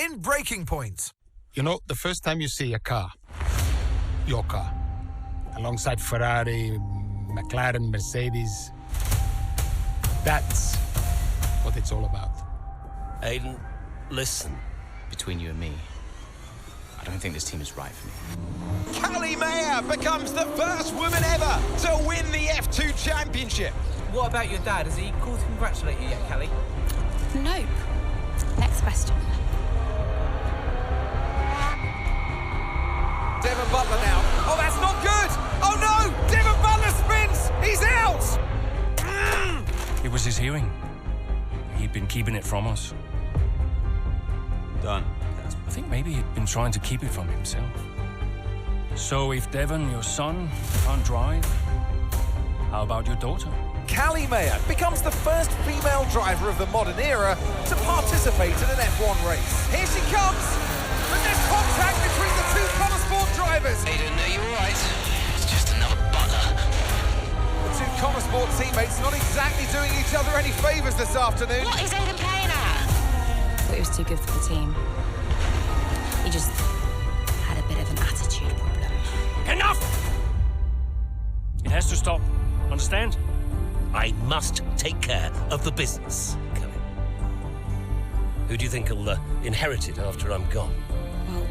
in Breaking Point. You know, the first time you see a car, your car, alongside Ferrari, McLaren, Mercedes, that's what it's all about. Aiden, listen. Between you and me, I don't think this team is right for me. Callie Mayer becomes the first woman ever to win the F2 Championship. What about your dad? Has he called to congratulate you yet, Callie? Nope. Next question. Devon Butler now. Oh, that's not good. Oh, no. Devon Butler spins. He's out. It was his hearing. He'd been keeping it from us. Done. I think maybe he'd been trying to keep it from himself. So if Devon, your son, can't drive, how about your daughter? Callie Mayer becomes the first female driver of the modern era to participate in an F1 race. Here she comes. But there's contact between the two Motherboard drivers. Aiden, are you all right? It's just another Butler. The two Motherboard teammates not exactly doing each other any favours this afternoon. What is Aiden playing at? I thought he was too good for the team. He just had a bit of an attitude problem. Enough! It has to stop. Understand? I must take care of the business, Kelly. Who do you think will inherit it after I'm gone? Well,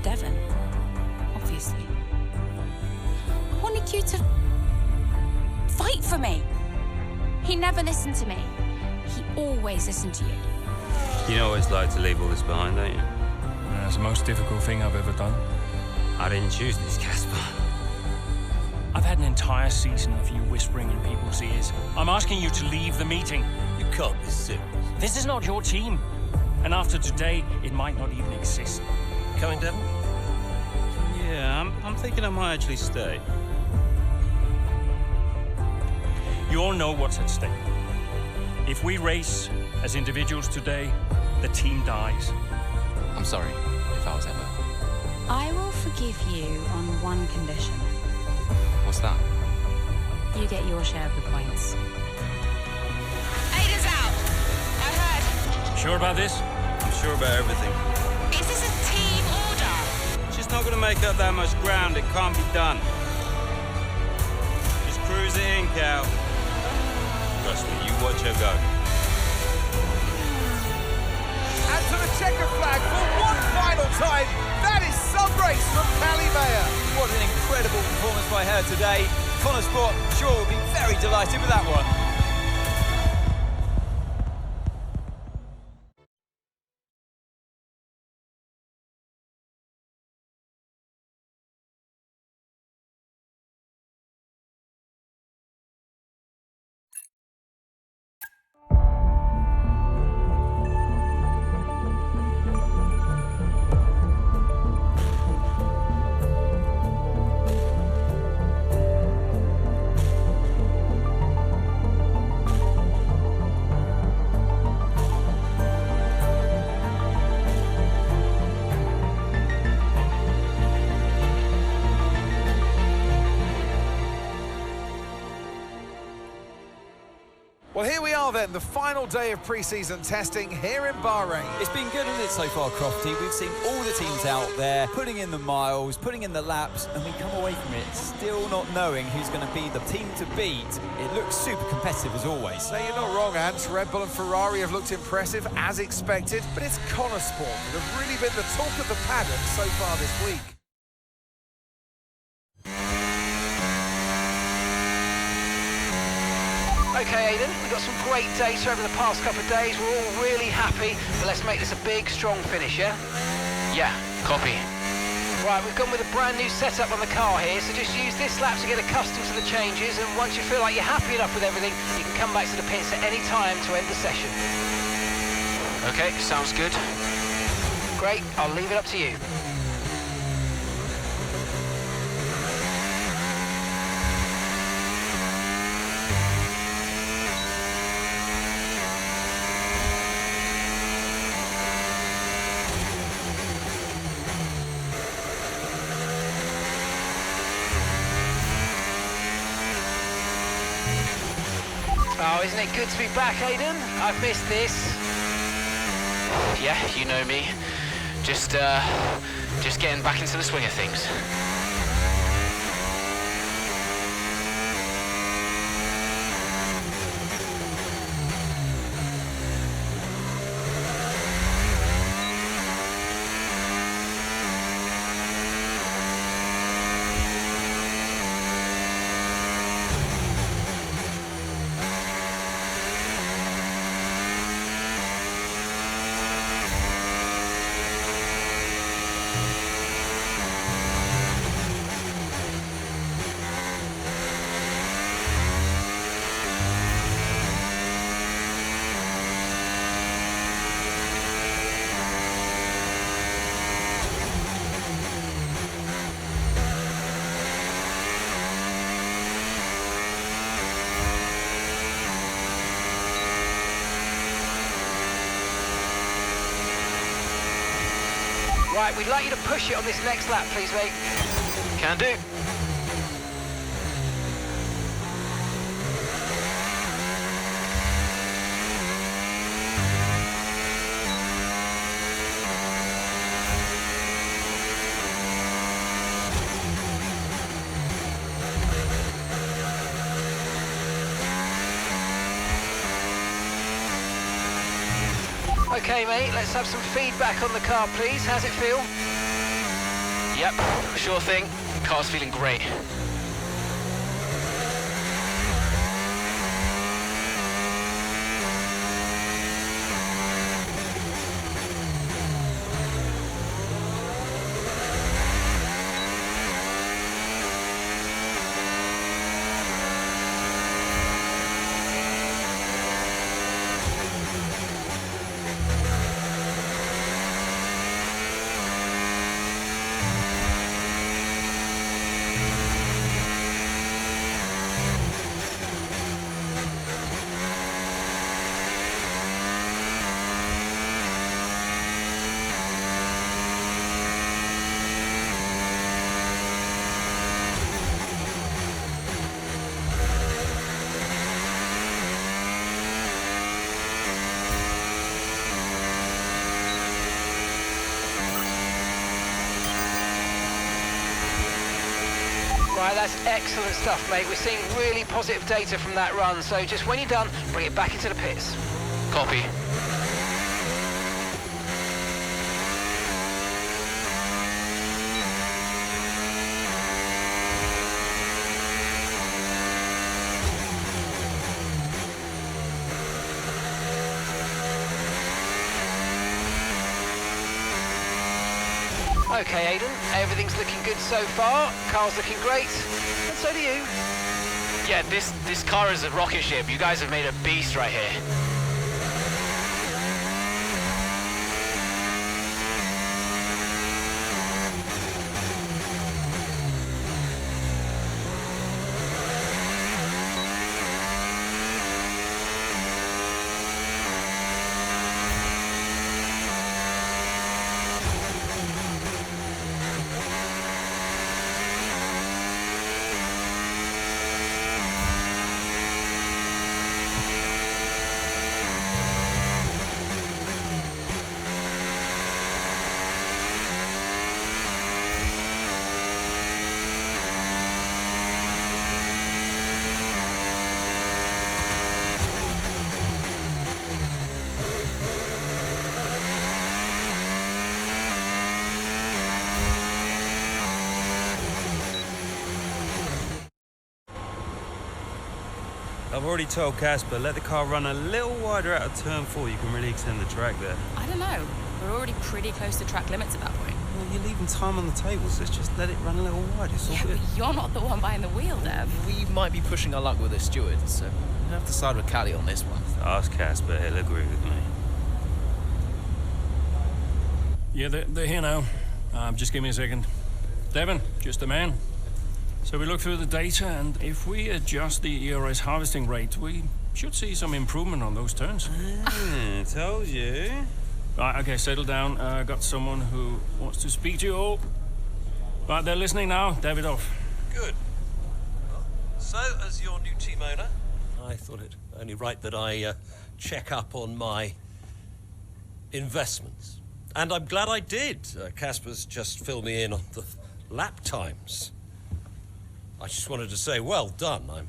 Devon, obviously. I wanted you to fight for me. He never listened to me. He always listened to you. You know what it's like to leave all this behind, don't you? It's the most difficult thing I've ever done. I didn't choose this, Casper. I've had an entire season of you whispering in people's ears. I'm asking you to leave the meeting. You can't be serious. This is not your team. And after today, it might not even exist. Coming, Devon? Yeah, I'm thinking I might actually stay. You all know what's at stake. If we race as individuals today, the team dies. I'm sorry if I was ever. I will forgive you on one condition. What's that? You get your share of the points. Aiden's out. I heard. Sure about this? I'm sure about everything. Is this a team order? She's not going to make up that much ground. It can't be done. Just cruise it in, Cal. Trust me, you watch her go. And to the checker flag for one final time. That is some race from Callie Mayer. What an incredible performance by her today. Connor Sport sure will be very delighted with that one. Well, here we are then, the final day of pre-season testing here in Bahrain. It's been good, hasn't it, so far, Crofty? We've seen all the teams out there, putting in the miles, putting in the laps, and we come away from it still not knowing who's going to be the team to beat. It looks super competitive as always. Now, you're not wrong, Ant. Red Bull and Ferrari have looked impressive, as expected, but it's Connor Sport that have really been the talk of the paddock so far this week. Okay, Aiden, we've got some great data over the past couple of days. We're all really happy, but let's make this a big, strong finish, yeah? Yeah, copy. Right, we've gone with a brand new setup on the car here, so just use this lap to get accustomed to the changes, and once you feel like you're happy enough with everything, you can come back to the pits at any time to end the session. Okay, sounds good. Great, I'll leave it up to you. Oh, isn't it good to be back, Aiden? I've missed this. Yeah, you know me. Just getting back into the swing of things. Right, we'd like you to push it on this next lap, please, mate. Can do. Okay, mate, let's have some feedback on the car, please. How's it feel? Yep, sure thing. Car's feeling great. Right, that's excellent stuff, mate. We're seeing really positive data from that run, so just when you're done, bring it back into the pits. Copy. Okay, Aiden, everything's looking good so far. Car's looking great, and so do you. Yeah, this car is a rocket ship. You guys have made a beast right here. I've already told Casper, let the car run a little wider out of turn 4. You can really extend the track there. I don't know. We're already pretty close to track limits at that point. Well, you're leaving time on the table, so just let it run a little wider. It's all Yeah, good. but you're not the one behind the wheel, Dev. We might be pushing our luck with the stewards, so we'll have to side with Callie on this one. Ask Casper, he'll agree with me. Yeah, they're here now. Just give me a second. Devon, just a man. So we look through the data, and if we adjust the ERS harvesting rate, we should see some improvement on those turns. Told you. Right, okay, settle down. Got someone who wants to speak to you all. Right, they're listening now. David off. Good. So, as your new team owner, I thought it only right that I check up on my investments. And I'm glad I did. Casper's just filled me in on the lap times. I just wanted to say, well done. I'm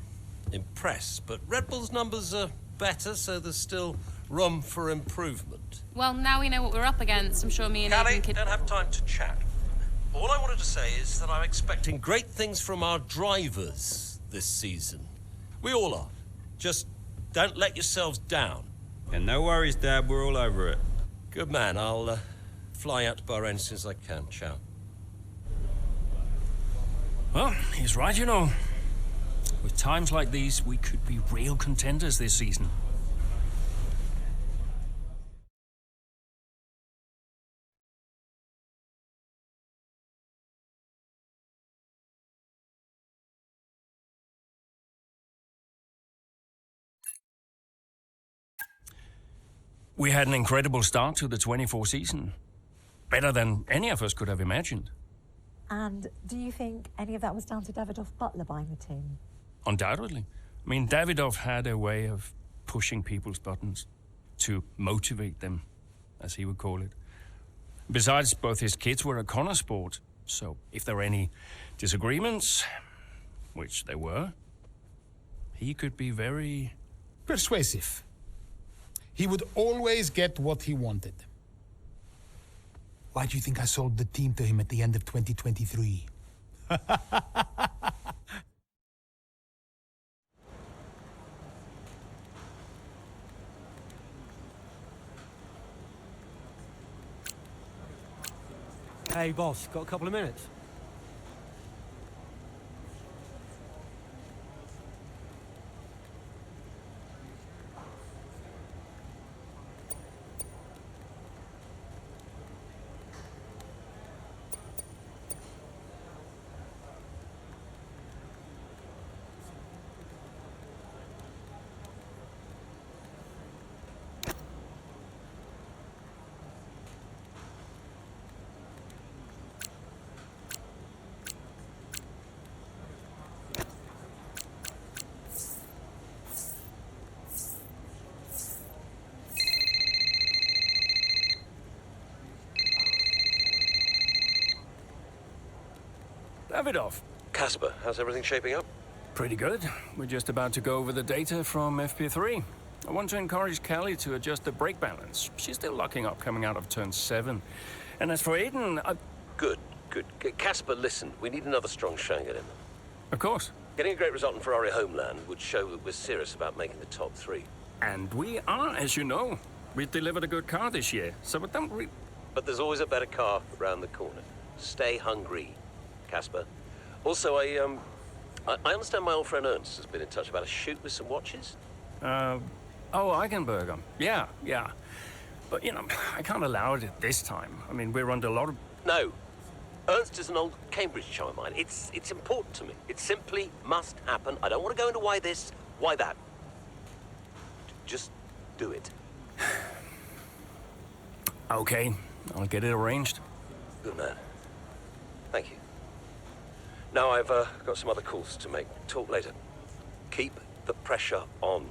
impressed. But Red Bull's numbers are better, so there's still room for improvement. Well, now we know what we're up against. I'm sure me and Callie, Aidan could... don't have time to chat. All I wanted to say is that I'm expecting great things from our drivers this season. We all are. Just don't let yourselves down. And no worries, Dad, we're all over it. Good man. I'll fly out to Bahrain as soon as I can. Ciao. Well, he's right, you know. With times like these, we could be real contenders this season. We had an incredible start to the 24 season. Better than any of us could have imagined. And do you think any of that was down to Davidoff Butler buying the team? Undoubtedly. I mean, Davidoff had a way of pushing people's buttons to motivate them, as he would call it. Besides, both his kids were a Connor sport, so if there were any disagreements, which there were, he could be very... persuasive. He would always get what he wanted. Why do you think I sold the team to him at the end of 2023? Hey, boss, got a couple of minutes? Davidoff. Casper, how's everything shaping up? Pretty good. We're just about to go over the data from FP3. I want to encourage Callie to adjust the brake balance. She's still locking up coming out of turn 7. And as for Aidan, Good. Casper, listen, we need another strong showing at him. Of course. Getting a great result in Ferrari homeland would show that we're serious about making the top 3. And we are, as you know. We've delivered a good car this year, so But there's always a better car around the corner. Stay hungry, Casper. Also, I understand my old friend Ernst has been in touch about a shoot with some watches. Eichenberger. Yeah. But, you know, I can't allow it at this time. I mean, we're under a lot of... No. Ernst is an old Cambridge chum of mine. It's important to me. It simply must happen. I don't want to go into why this, why that. Just do it. Okay, I'll get it arranged. Good man. Thank you. Now I've got some other calls to make. Talk later. Keep the pressure on.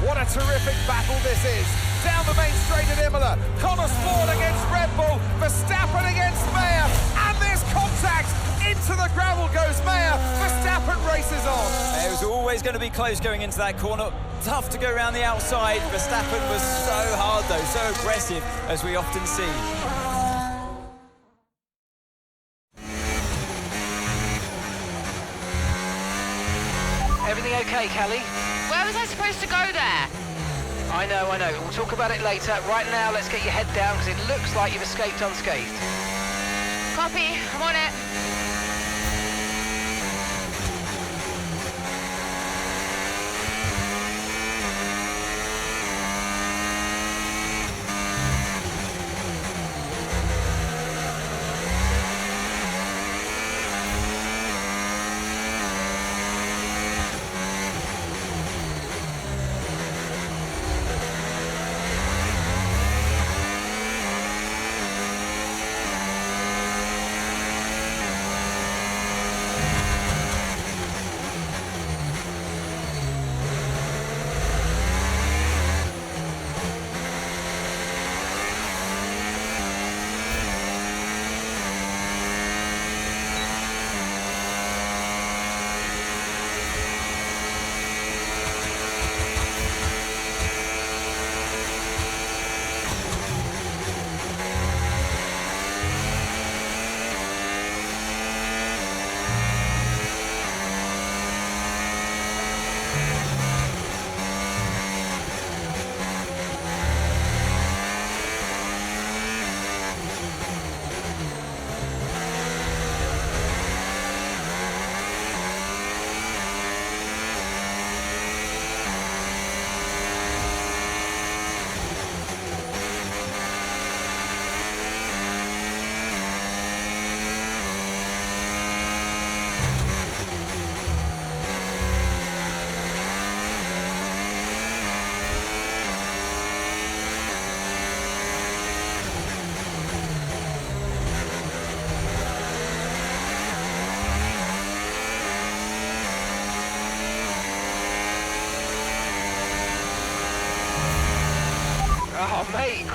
What a terrific battle this is. Down the main straight at Imola. Connor Sport against Red Bull. Verstappen against Mayer. And there's contact. Into the gravel goes Mayer. Verstappen races on. It was always going to be close going into that corner. Tough to go around the outside. Verstappen was so hard though, so aggressive, as we often see. Everything okay, Callie? Where was I supposed to go there? I know. We'll talk about it later. Right now, let's get your head down, because it looks like you've escaped unscathed. Copy, I'm on it.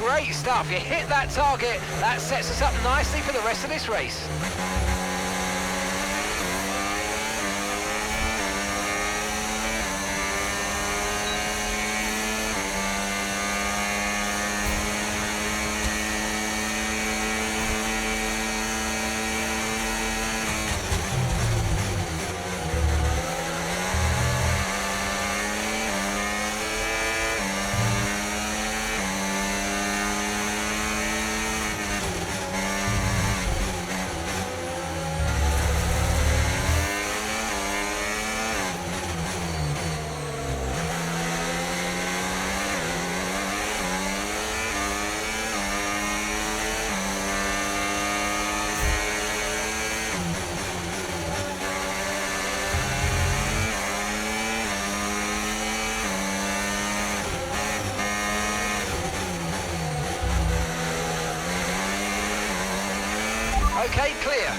Great stuff. You hit that target. That sets us up nicely for the rest of this race. Okay, clear.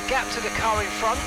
Gap to the car in front.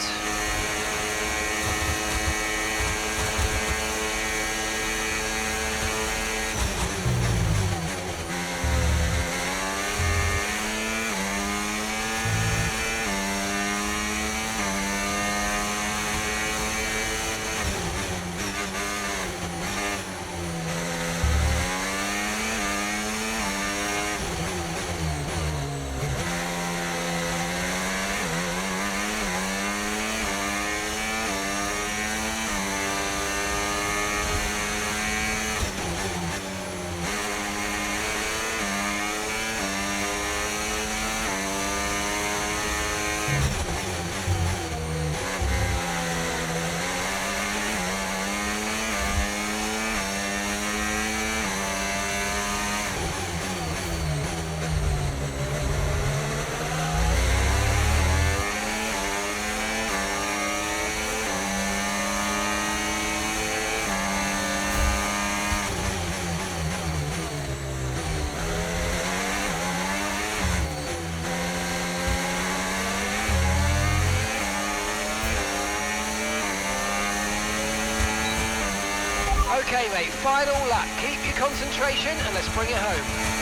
Okay, mate, final lap. Keep your concentration and let's bring it home.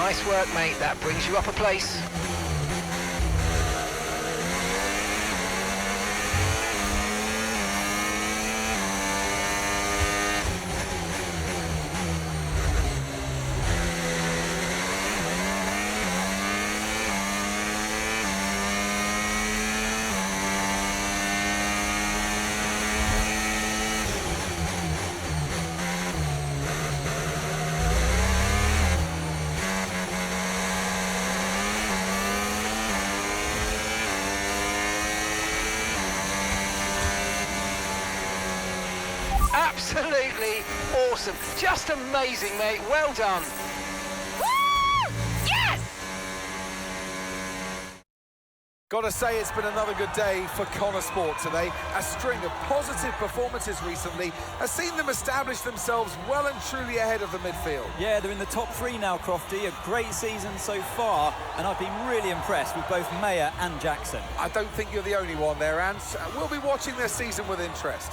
Nice work, mate. That brings you up a place. Absolutely awesome. Just amazing, mate. Well done. Woo! Yes! Gotta say, it's been another good day for Connor Sport today. A string of positive performances recently has seen them establish themselves well and truly ahead of the midfield. Yeah, they're in the top 3 now, Crofty. A great season so far, and I've been really impressed with both Mayer and Jackson. I don't think you're the only one there, Ant. We'll be watching their season with interest.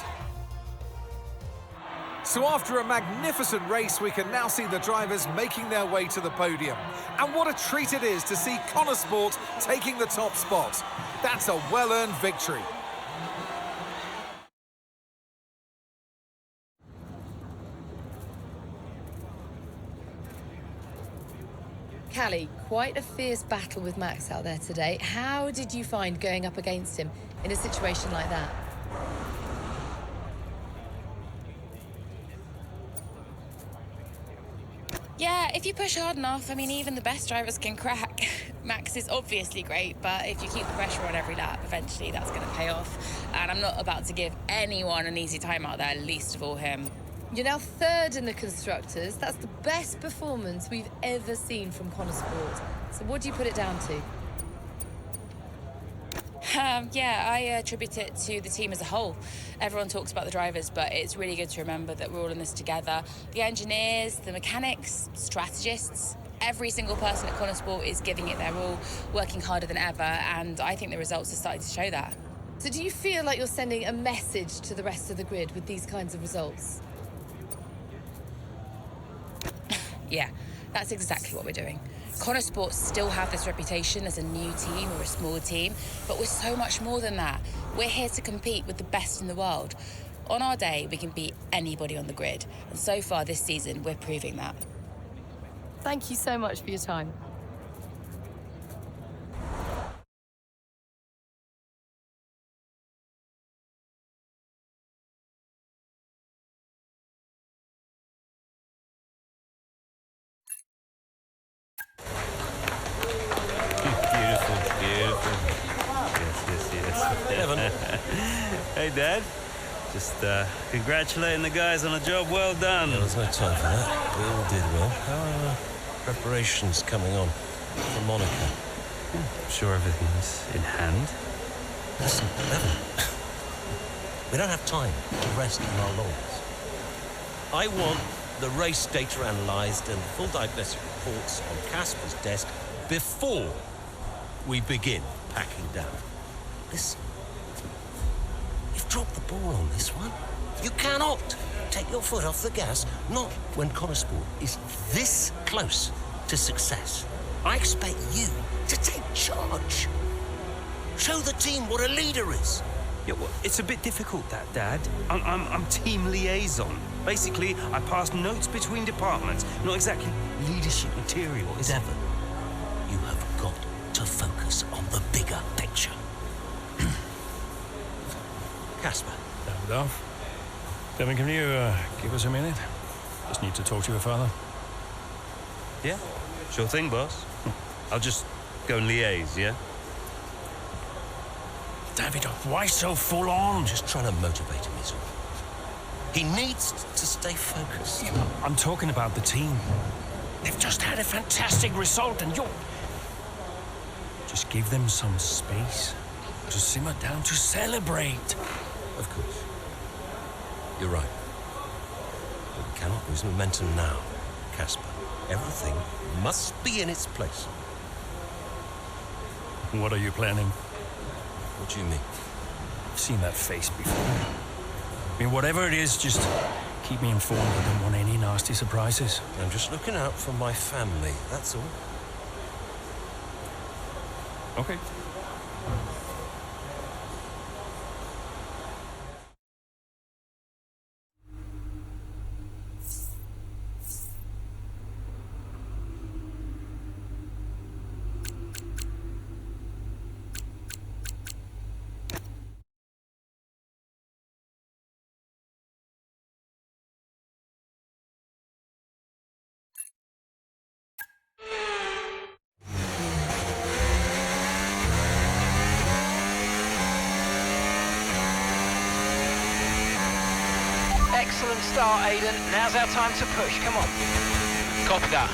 So after a magnificent race, we can now see the drivers making their way to the podium. And what a treat it is to see Connor Sport taking the top spot. That's a well-earned victory. Callie, quite a fierce battle with Max out there today. How did you find going up against him in a situation like that? Yeah, if you push hard enough, I mean, even the best drivers can crack. Max is obviously great, but if you keep the pressure on every lap, eventually that's going to pay off. And I'm not about to give anyone an easy time out there, least of all him. You're now 3rd in the Constructors. That's the best performance we've ever seen from Connor Sport. So what do you put it down to? Yeah, I attribute it to the team as a whole. Everyone talks about the drivers, but it's really good to remember that we're all in this together. The engineers, the mechanics, strategists, every single person at Connor Sport is giving it their all, working harder than ever, and I think the results are starting to show that. So do you feel like you're sending a message to the rest of the grid with these kinds of results? Yeah, that's exactly what we're doing. Connor Sport still have this reputation as a new team or a small team, but we're so much more than that. We're here to compete with the best in the world. On our day, we can beat anybody on the grid, and so far this season, we're proving that. Thank you so much for your time. Hey, Dad. Just congratulating the guys on a job well done. There was no time for that. We all did well. How are preparations coming on for Monaco? I'm sure everything's in hand. Listen, Evan, we don't have time to rest on our laurels. I want the race data analysed and full diagnostic reports on Casper's desk before we begin packing down. Listen, you've dropped the ball on this one. You cannot take your foot off the gas, not when Connor Sport is this close to success. I expect you to take charge. Show the team what a leader is. Yeah, well, it's a bit difficult, that, Dad. I'm team liaison. Basically, I pass notes between departments, not exactly leadership material. Devon, you have got to focus on the bigger picture. Casper. Davidoff. Devon, can you give us a minute? Just need to talk to your father. Yeah, sure thing, boss. I'll just go and liaise, yeah? Davidoff, why so full on? I'm just trying to motivate him, is all. He needs to stay focused. Yeah, I'm talking about the team. They've just had a fantastic result, and you're... Just give them some space to simmer down, to celebrate. Of course. You're right. But we cannot lose momentum now, Casper. Everything must be in its place. What are you planning? What do you mean? I've seen that face before. I mean, whatever it is, just keep me informed. I don't want any nasty surprises. I'm just looking out for my family, that's all. Okay. Excellent start, Aidan. Now's our time to push. Come on. Copy that.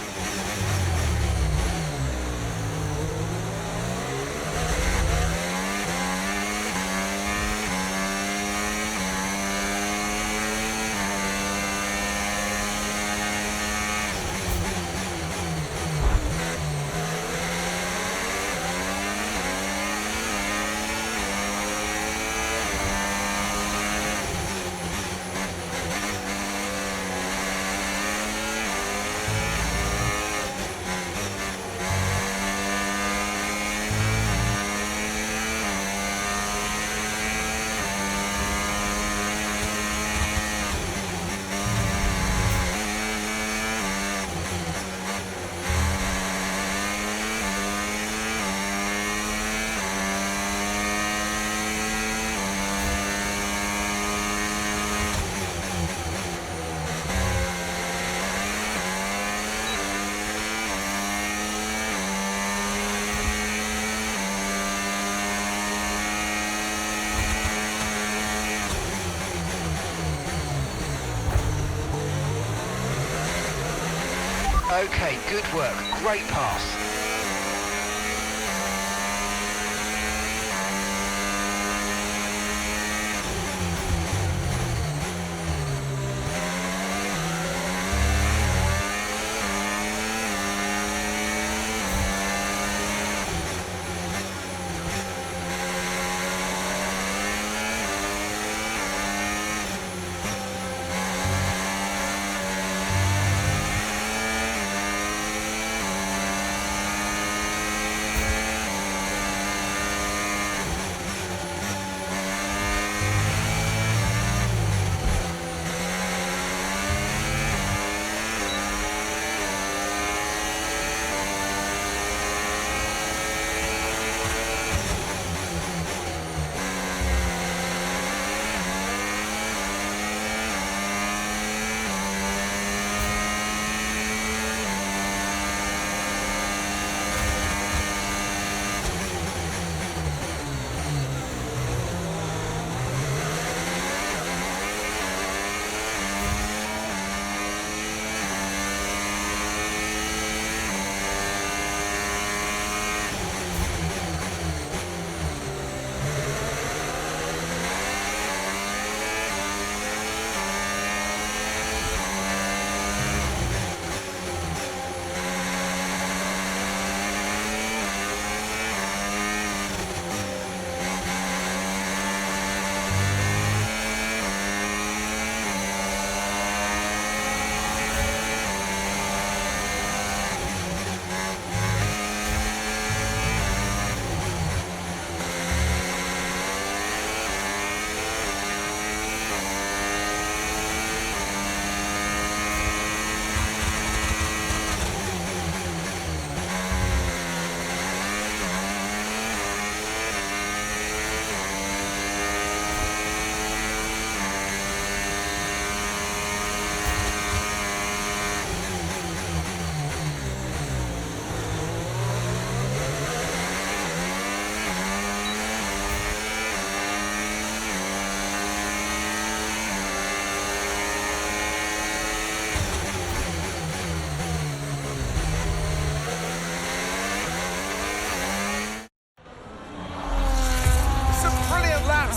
Okay, good work. Great pass.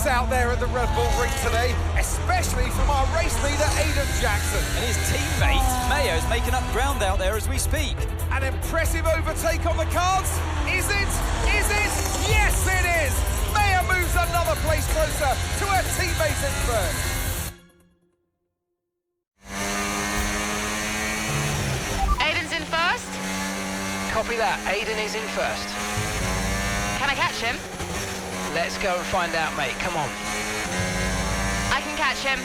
Out there at the Red Bull ring today, especially from our race leader Aidan Jackson. And his teammate Mayo's making up ground out there as we speak. An impressive overtake on the cards. Is it? Is it? Yes, it is. Mayo moves another place closer to her teammate in first. Copy that. Aiden is in first. Can I catch him? Let's go and find out, mate. Come on. I can catch him.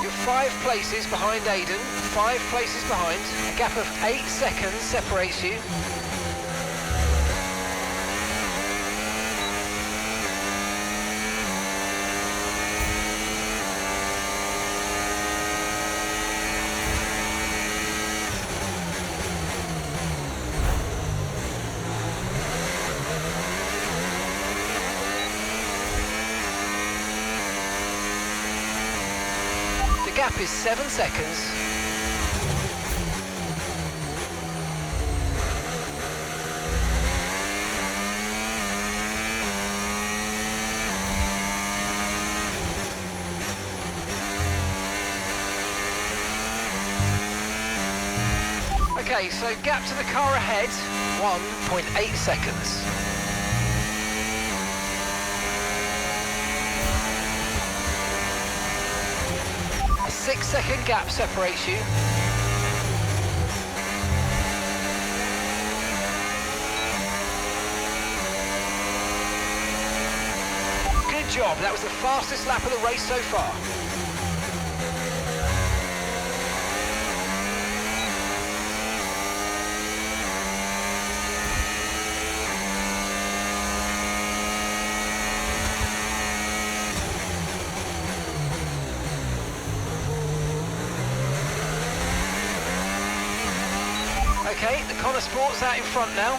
You're 5 places behind Aiden. 5 places behind. A gap of 8 seconds separates you. The gap is 7 seconds. Okay, so gap to the car ahead, 1.8 seconds. A 6-second gap separates you. Good job, that was the fastest lap of the race so far. Okay, the Connor Sport's out in front now.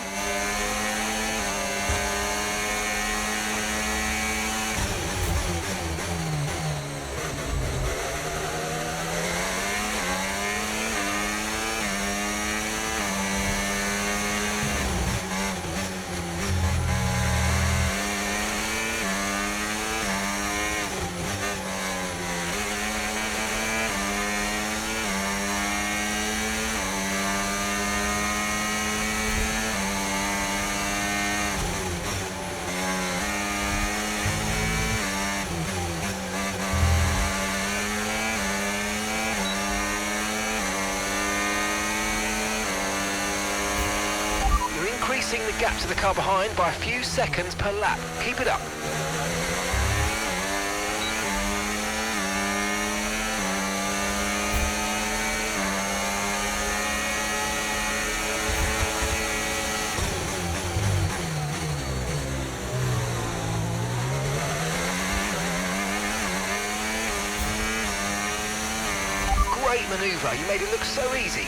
Increasing the gap to the car behind by a few seconds per lap. Keep it up. Great manoeuvre. You made it look so easy.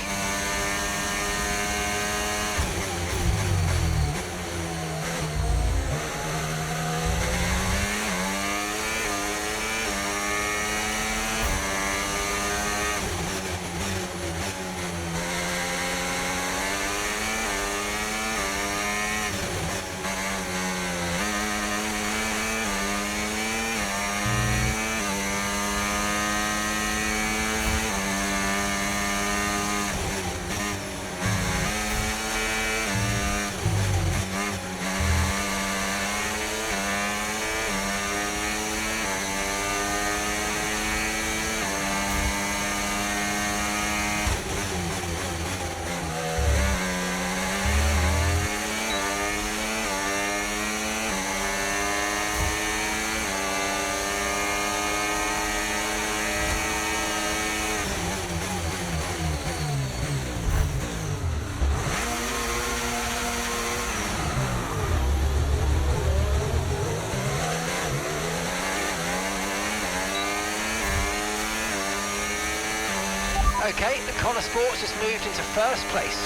Okay, the Connor Sports has moved into first place.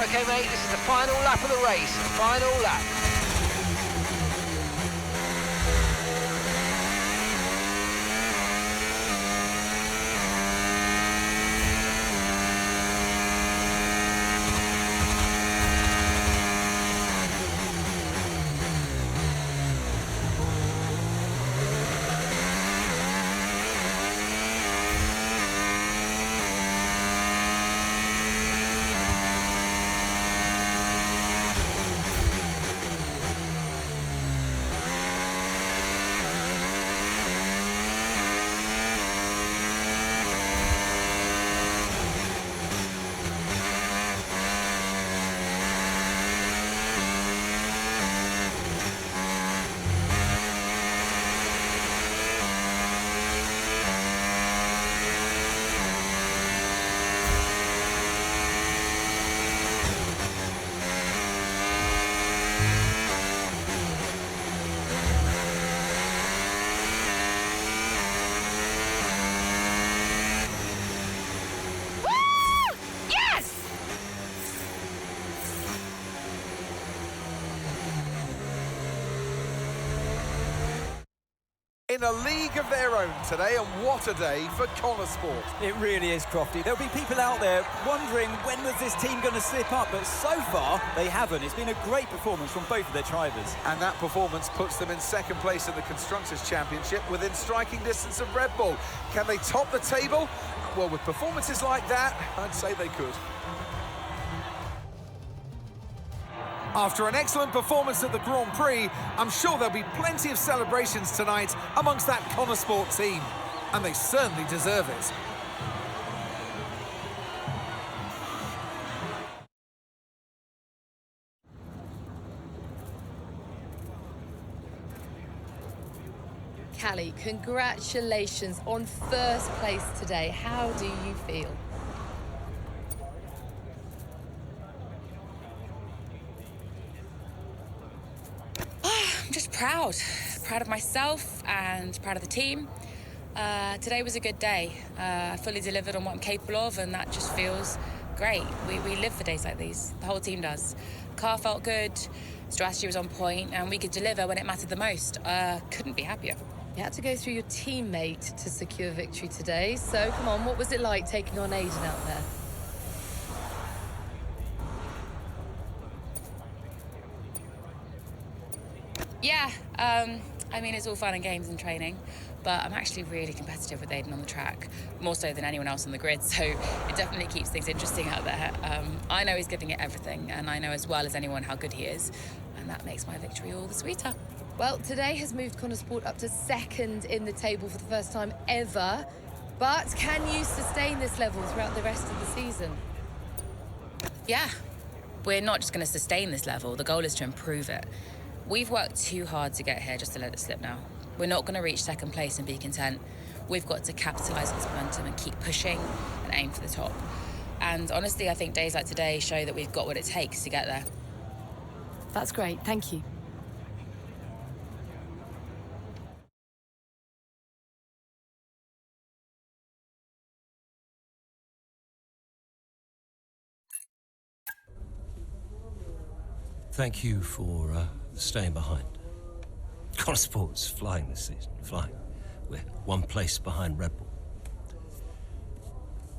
Okay, mate, this is the final lap of the race. Final lap. In a league of their own today, and what a day for Connor Sport. It really is, Crofty. There'll be people out there wondering when was this team going to slip up, but so far they haven't. It's been a great performance from both of their drivers. And that performance puts them in second place in the Constructors' Championship within striking distance of Red Bull. Can they top the table? Well, with performances like that, I'd say they could. After an excellent performance at the Grand Prix, I'm sure there'll be plenty of celebrations tonight amongst that Connor Sport team. And they certainly deserve it. Callie, congratulations on first place today. How do you feel? I'm just proud of myself and proud of the team. Today was a good day. I fully delivered on what I'm capable of, and that just feels great. We live for days like these. The whole team does. Car felt good, strategy was on point, and we could deliver when it mattered the most. Couldn't be happier. You had to go through your teammate to secure victory today. So come on, what was it like taking on Aiden out there? Yeah, I mean, it's all fun and games and training, but I'm actually really competitive with Aiden on the track, more so than anyone else on the grid, so it definitely keeps things interesting out there. I know he's giving it everything, and I know as well as anyone how good he is, and that makes my victory all the sweeter. Well, today has moved Connor Sport up to second in the table for the first time ever, but can you sustain this level throughout the rest of the season? Yeah, we're not just going to sustain this level, the goal is to improve it. We've worked too hard to get here just to let it slip now. We're not going to reach second place and be content. We've got to capitalise on this momentum and keep pushing and aim for the top. And honestly, I think days like today show that we've got what it takes to get there. That's great, thank you. Thank you for staying behind. Connor Sport's flying this season, flying. We're one place behind Red Bull.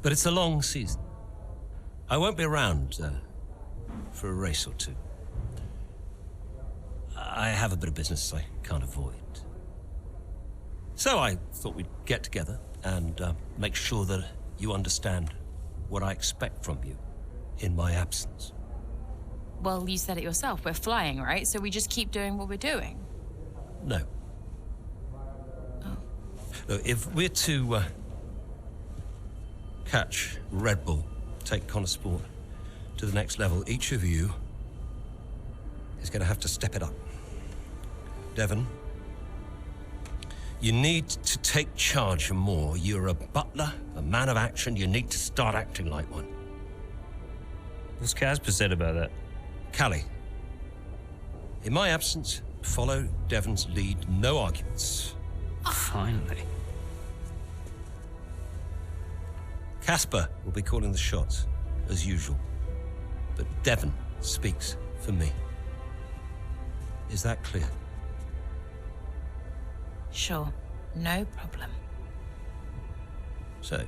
But it's a long season. I won't be around for a race or two. I have a bit of business I can't avoid. So I thought we'd get together and make sure that you understand what I expect from you in my absence. Well, you said it yourself. We're flying, right? So we just keep doing what we're doing. No. Oh. No, if we're to catch Red Bull, take Connor Sport to the next level, each of you is going to have to step it up. Devon, you need to take charge more. You're a butler, a man of action. You need to start acting like one. What's Casper said about that? Callie, in my absence, follow Devon's lead, no arguments. Finally. Casper will be calling the shots, as usual. But Devon speaks for me. Is that clear? Sure, no problem. So,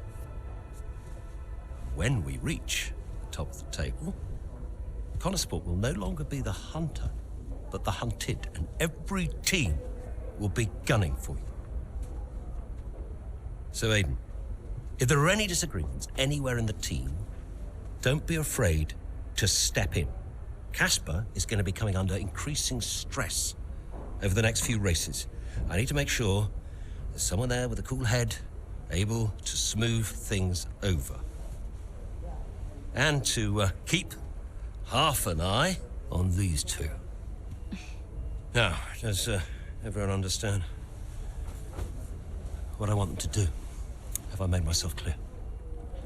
when we reach the top of the table, Connosport will no longer be the hunter, but the hunted, and every team will be gunning for you. So, Aiden, if there are any disagreements anywhere in the team, don't be afraid to step in. Casper is going to be coming under increasing stress over the next few races. I need to make sure there's someone there with a cool head, able to smooth things over. And to keep half an eye on these two. Now, does everyone understand what I want them to do? Have I made myself clear?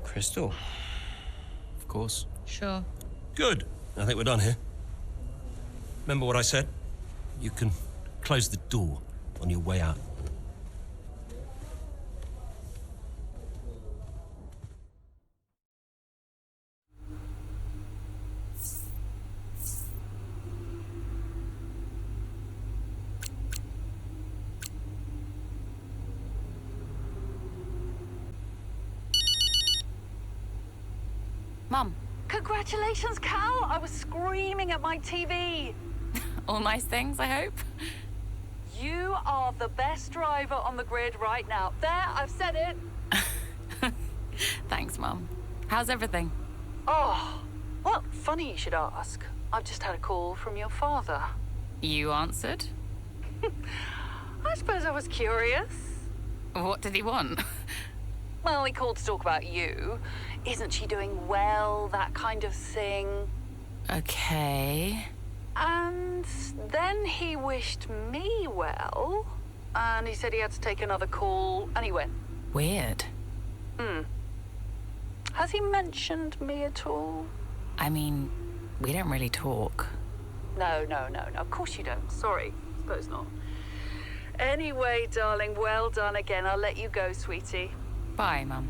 Crystal. Of course. Sure. Good. I think we're done here. Remember what I said? You can close the door on your way out. Mum. Congratulations, Cal! I was screaming at my TV. All nice things, I hope. You are the best driver on the grid right now. There, I've said it. Thanks, Mum. How's everything? Oh, well, funny you should ask. I've just had a call from your father. You answered? I suppose I was curious. What did he want? Well, he called to talk about you. Isn't she doing well? That kind of thing. Okay. And then he wished me well. And he said he had to take another call, and he went. Weird. Has he mentioned me at all? I mean, we don't really talk. No. Of course you don't. Sorry. Suppose not. Anyway, darling, well done again. I'll let you go, sweetie. Bye, Mum.